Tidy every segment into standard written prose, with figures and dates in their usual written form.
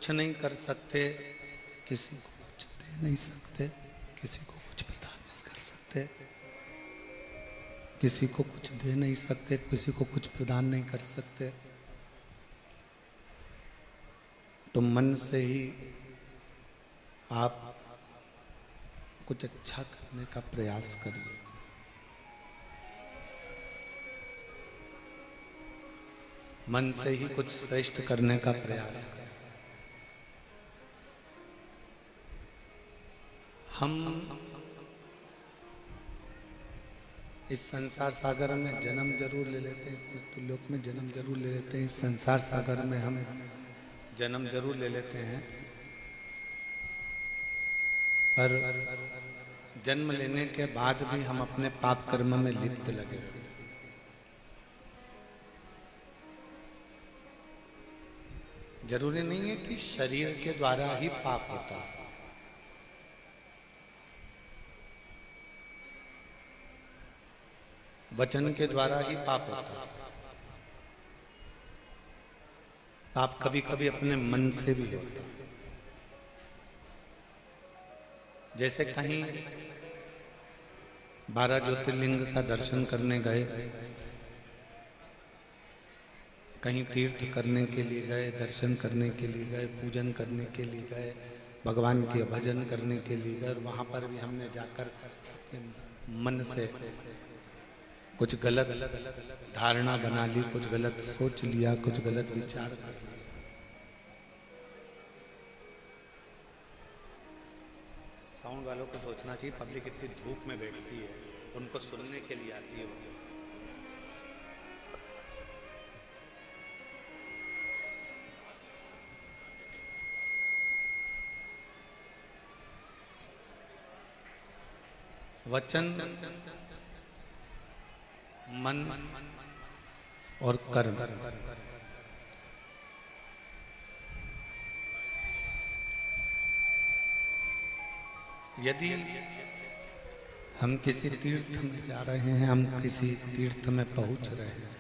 कुछ नहीं कर सकते, किसी को कुछ दे नहीं सकते, किसी को कुछ प्रदान नहीं कर सकते, किसी को कुछ दे नहीं सकते, किसी को कुछ प्रदान नहीं कर सकते। तो मन से ही आप कुछ अच्छा करने का प्रयास करिए। मन से ही कुछ श्रेष्ठ करने का प्रयास करें। हम इस संसार सागर में जन्म जरूर ले लेते हैं, मृत्युलोक में जन्म जरूर ले लेते हैं, इस संसार सागर में हम जन्म जरूर ले लेते हैं, पर जन्म लेने के बाद भी हम अपने पाप कर्म में लिप्त लगे रहते हैं। जरूरी नहीं है कि शरीर के द्वारा ही पाप होता है। वचन के द्वारा ही पाप होता है। पाप कभी कभी अपने मन से भी होता है। जैसे कहीं 12 ज्योतिर्लिंग का दर्शन करने गए, कहीं तीर्थ करने के लिए गए, दर्शन करने के लिए गए, पूजन करने के लिए गए, भगवान के भजन करने के लिए गए, और वहाँ पर भी हमने जाकर मन से कुछ गलत धारणा बना ली, कुछ गलत सोच लिया, कुछ गलत विचार कर लिया। साउंड वालों को सोचना चाहिए, पब्लिक इतनी धूप में बैठती है, उनको सुनने के लिए आती है। वचन, मन और कर्म, यदि हम किसी तीर्थ में जा रहे हैं, हम किसी तीर्थ में पहुंच रहे हैं,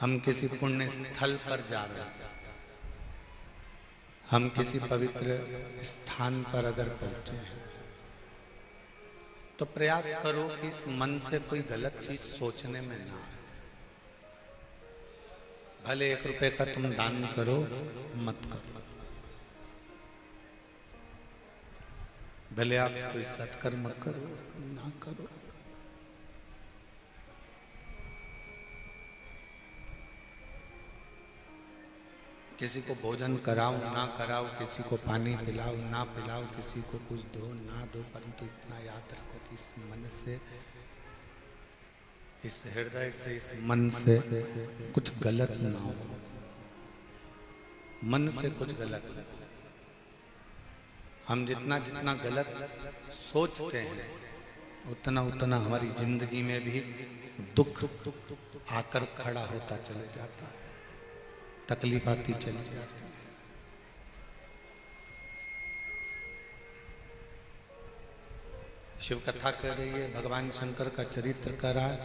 हम किसी पुण्य स्थल पर जा रहे हैं, हम किसी पवित्र स्थान पर अगर पहुंचे हैं, तो प्रयास करो कि इस मन से कोई गलत चीज सोचने में ना आए। भले 1 रुपए का तुम दान करो, मत करो। भले आप कोई सत्कर्म करो, ना करो। किसी को भोजन कराओ, ना कराओ, किसी को पानी पिलाओ, ना पिलाओ, किसी को कुछ दो, ना दो, परंतु इतना याद रखो कि इस मन से, इस हृदय से, इस मन से कुछ गलत ना हो। मन से कुछ गलत। हम जितना जितना गलत सोचते हैं, उतना उतना हमारी जिंदगी में भी दुख आकर खड़ा होता चले जाता है, तकलीफ आती चली जाती है। शिव कथा कर रही है, भगवान शंकर का चरित्र कर रहा है,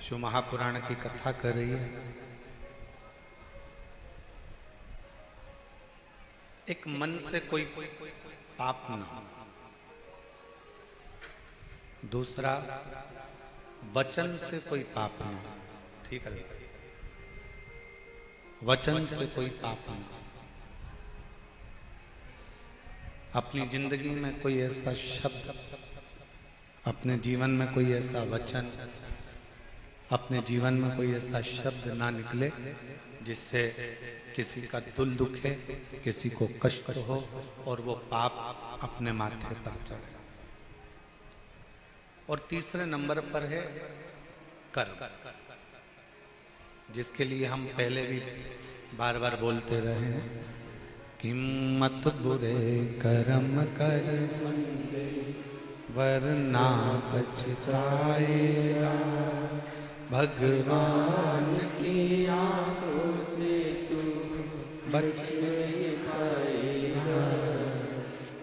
शिव महापुराण की कथा कर रही है। एक मन से कोई पाप ना, दूसरा वचन से कोई पाप ना। ठीक है, वचन से कोई पाप ना। अपनी जिंदगी में कोई ऐसा शब्द, अपने जीवन में कोई ऐसा वचन, अपने जीवन में कोई ऐसा शब्द ना निकले जिससे किसी का दिल दुखे, किसी को कष्ट हो और वो पाप अपने माथे पर चढ़े। और तीसरे नंबर पर है कर्म, जिसके लिए हम पहले भी बार बार बोलते रहे हैं कि मत बुरे कर्म कर बंदे वरना पछताएगा, भगवान की आंखों से तू बच नहीं पाएगा,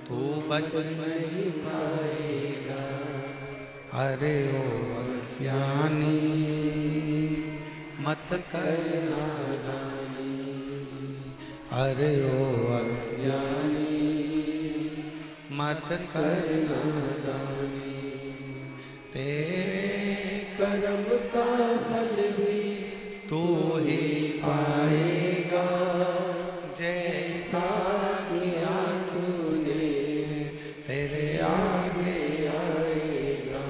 तू बच नहीं पाएगा। अरे ओ अज्ञानी मत कर नादानी, अरे ओ अज्ञानी मत कर नादानी, तेरे कर्म का फल भी तू ही पाएगा, जैसा किया तूने तेरे आगे आएगा।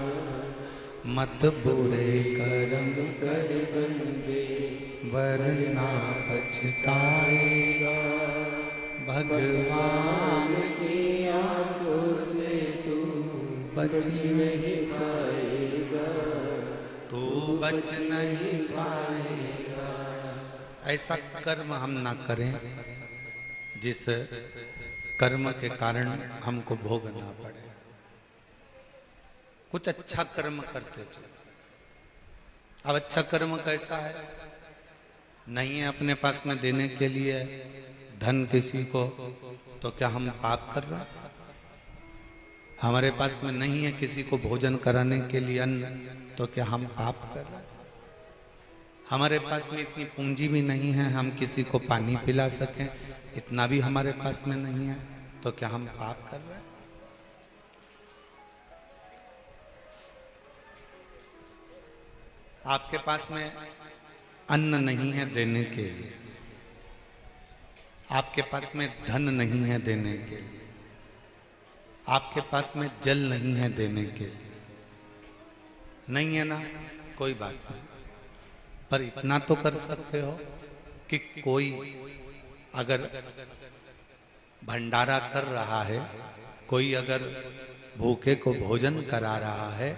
मत बुरे कर्म कर बंदे वरना पछताएगा, भगवान की आंखों से तू बच नहीं पाएगा, तू बच नहीं पाएगा। ऐसा कर्म हम ना करें जिस कर्म के कारण हमको भोगना पड़े। कुछ अच्छा कर्म करते चलो। अब अच्छा कर्म कैसा है? नहीं है अपने पास में देने के लिए धन किसी को, तो क्या हम पाप कर रहे हैं? हमारे पास में नहीं है किसी को भोजन कराने के लिए अन्न, तो क्या हम पाप कर रहे हैं? हमारे पास में इतनी पूंजी भी नहीं है हम किसी को पानी पिला सकें, इतना भी हमारे पास में नहीं है, तो क्या हम पाप कर रहे हैं? आपके पास में अन्न नहीं है देने के लिए, आपके पास में धन नहीं है देने के लिए, आपके पास में जल नहीं है देने के लिए, नहीं है ना, कोई बात नहीं। पर इतना तो कर सकते हो कि कोई अगर भंडारा कर रहा है, कोई अगर भूखे को भोजन करा रहा है,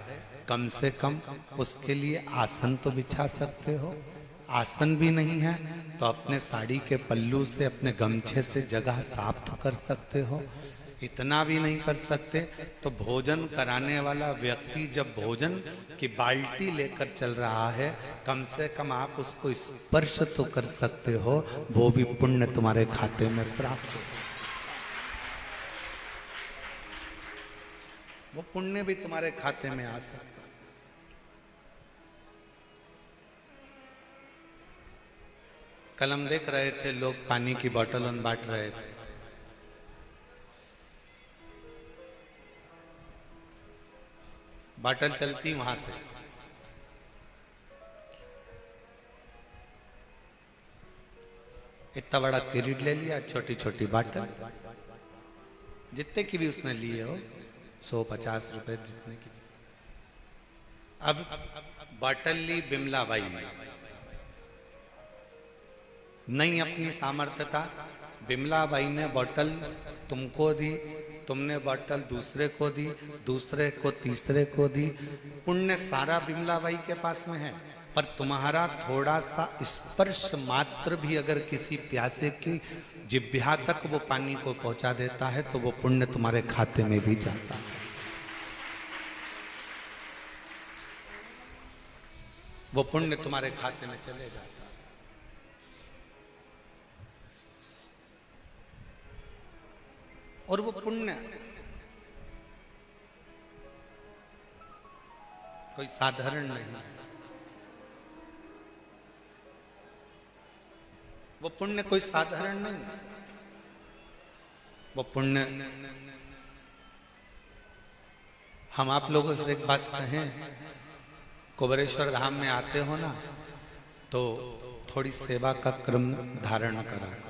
कम से कम उसके लिए आसन तो बिछा सकते हो। आसन भी नहीं है तो अपने साड़ी के पल्लू से, अपने गमछे से जगह साफ तो कर सकते हो। इतना भी नहीं कर सकते तो भोजन कराने वाला व्यक्ति जब भोजन की बाल्टी लेकर चल रहा है, कम से कम आप उसको स्पर्श तो कर सकते हो, वो भी पुण्य तुम्हारे खाते में प्राप्त हो, वो पुण्य भी तुम्हारे खाते में आ सकता है। कल हम देख रहे थे लोग पानी की बोतल बांट रहे थे, बोतल चलती वहां से, इतना बड़ा किरीट ले लिया, छोटी छोटी बोतल, जितने की भी उसने लिए हो, 150 रुपए जितने की। अब बोतल ली बिमला बाई में, नहीं अपनी सामर्थ्य था, बिमला बाई ने बोतल तुमको दी, तुमने बोतल दूसरे को दी, दूसरे को तीसरे को दी, पुण्य सारा बिमला बाई के पास में है। पर तुम्हारा थोड़ा सा स्पर्श मात्र भी अगर किसी प्यासे की जिह्वा तक वो पानी को पहुंचा देता है तो वो पुण्य तुम्हारे खाते में भी जाता है, वो पुण्य तुम्हारे खाते में चले जाता है। और वो पुण्य कोई साधारण नहीं, वो पुण्य कोई साधारण नहीं, वो पुण्य। हम आप लोगों से एक बात कहें, कुबेरेश्वर धाम में आते हो ना, तो थोड़ी सेवा का क्रम धारण करा करो।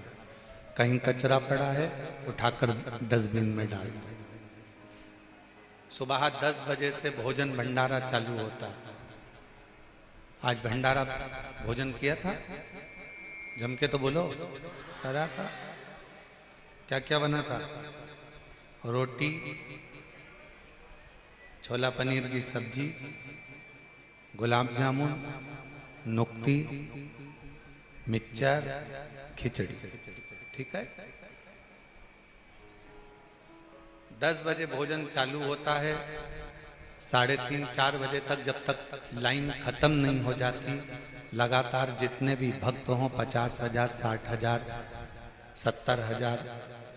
कहीं कचरा पड़ा है उठाकर डस्टबिन में डाल दो। सुबह 10 बजे से भोजन भंडारा चालू होता है। आज भंडारा भोजन किया था, जम के तो बोलो, करा था। क्या क्या बना था? रोटी, छोला पनीर की सब्जी, गुलाब जामुन, नुक्ती, मिक्सचर, खिचड़ी, ठीक है। 10 बजे भोजन चालू होता है, 3:30-4 बजे तक जब तक लाइन खत्म नहीं हो जाती, लगातार जितने भी भक्त हों, 50,000, 60,000, 70,000,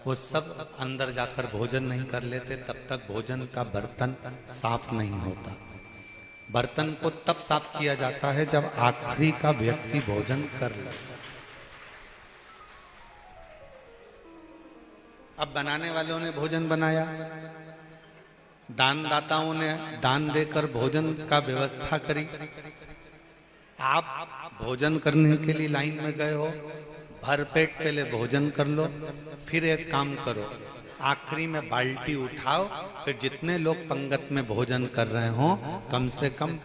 वो सब अंदर जाकर भोजन नहीं कर लेते, तब तक भोजन का बर्तन साफ नहीं होता। बर्तन को तब साफ किया जाता है जब आखिरी का व्यक्ति भोजन कर ले। अब बनाने वालों ने भोजन बनाया, दानदाताओं ने दान देकर भोजन का व्यवस्था करी। आप भोजन करने के लिए लाइन में गए हो, भरपेट पहले भोजन कर लो, फिर एक काम करो, आखिरी में बाल्टी उठाओ, फिर जितने लोग पंगत में भोजन कर रहे हो कम से कम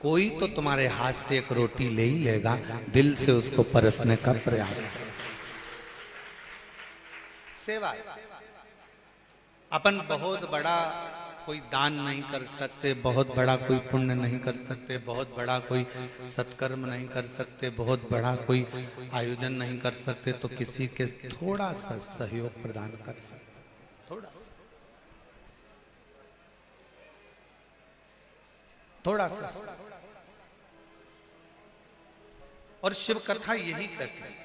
कोई तो तुम्हारे हाथ से एक रोटी ले ही लेगा, दिल से उसको परसने का प्रयास करो। सेवा। अपन बहुत बड़ा कोई दान नहीं कर सकते, बहुत बड़ा कोई पुण्य नहीं कर सकते, बहुत बड़ा कोई सत्कर्म नहीं कर सकते, बहुत बड़ा कोई आयोजन नहीं कर सकते, तो किसी के थोड़ा सा सहयोग प्रदान कर सकते, थोड़ा सा। और शिव कथा यही कहती है,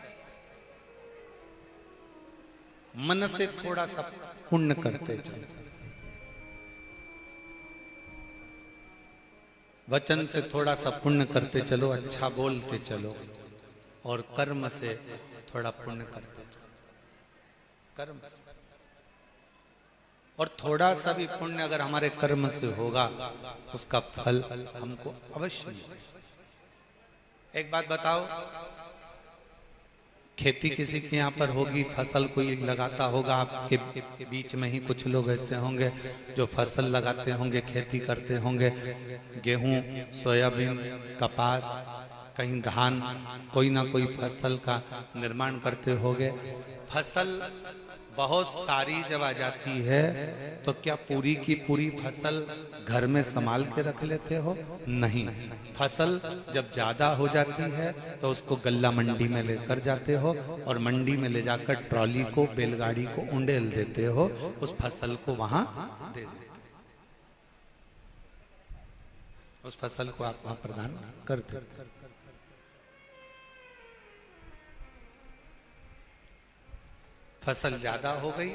मन से थोड़ा सा पुण्य करते चलो, वचन से थोड़ा सा पुण्य करते चलो, अच्छा बोलते चलो, और कर्म से थोड़ा पुण्य करते चलो, कर्म से। और थोड़ा सा भी पुण्य अगर हमारे कर्म से होगा उसका फल हमको अवश्य मिलेगा। एक बात बताओ, खेती किसी के यहाँ पर होगी, फसल कोई लगाता होगा, आपके बीच में ही कुछ लोग ऐसे होंगे जो फसल लगाते होंगे, खेती करते होंगे, गेहूं, सोयाबीन, कपास, कहीं धान, कोई ना कोई फसल का निर्माण करते होंगे। फसल बहुत सारी जब आ जाती है तो क्या पूरी की पूरी फसल घर में संभाल के रख लेते हो? नहीं। फसल जब ज्यादा हो जाती है तो उसको गल्ला मंडी में लेकर जाते हो, और मंडी में ले जाकर ट्रॉली को, बैलगाड़ी को उंडेल देते हो, उस फसल को वहां दे देते, उस फसल को आप वहां प्रदान कर देते। फसल ज्यादा हो गई,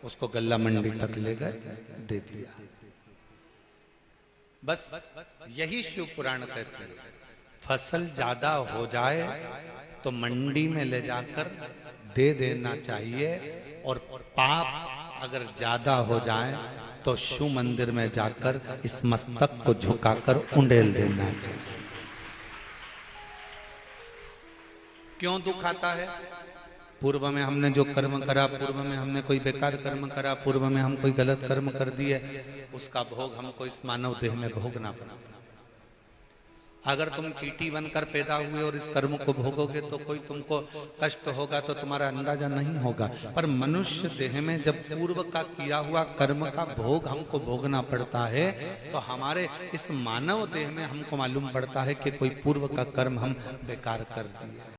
उसको गल्ला मंडी तक ले गए, दे दिया। बस यही शिव पुराण कहते हैं, फसल ज्यादा हो जाए तो मंडी में ले जाकर दे देना चाहिए, और पाप अगर ज्यादा हो जाए तो शिव मंदिर में जाकर इस मस्तक को झुकाकर उंडेल देना चाहिए। क्यों दुख आता है? पूर्व में हमने जो कर्म करा, पूर्व में हमने कोई बेकार कर्म करा, पूर्व में हम कोई गलत कर्म कर दिए, उसका भोग हमको इस मानव देह में भोगना पड़ता। अगर तुम चींटी बनकर पैदा हुए और इस कर्म को भोगोगे तो कोई तुमको कष्ट होगा तो तुम्हारा अंदाजा नहीं होगा, पर मनुष्य देह में जब पूर्व का किया हुआ कर्म का भोग हमको भोगना पड़ता है तो हमारे इस मानव देह में हमको मालूम पड़ता है कि कोई पूर्व का कर्म हम बेकार कर दिए।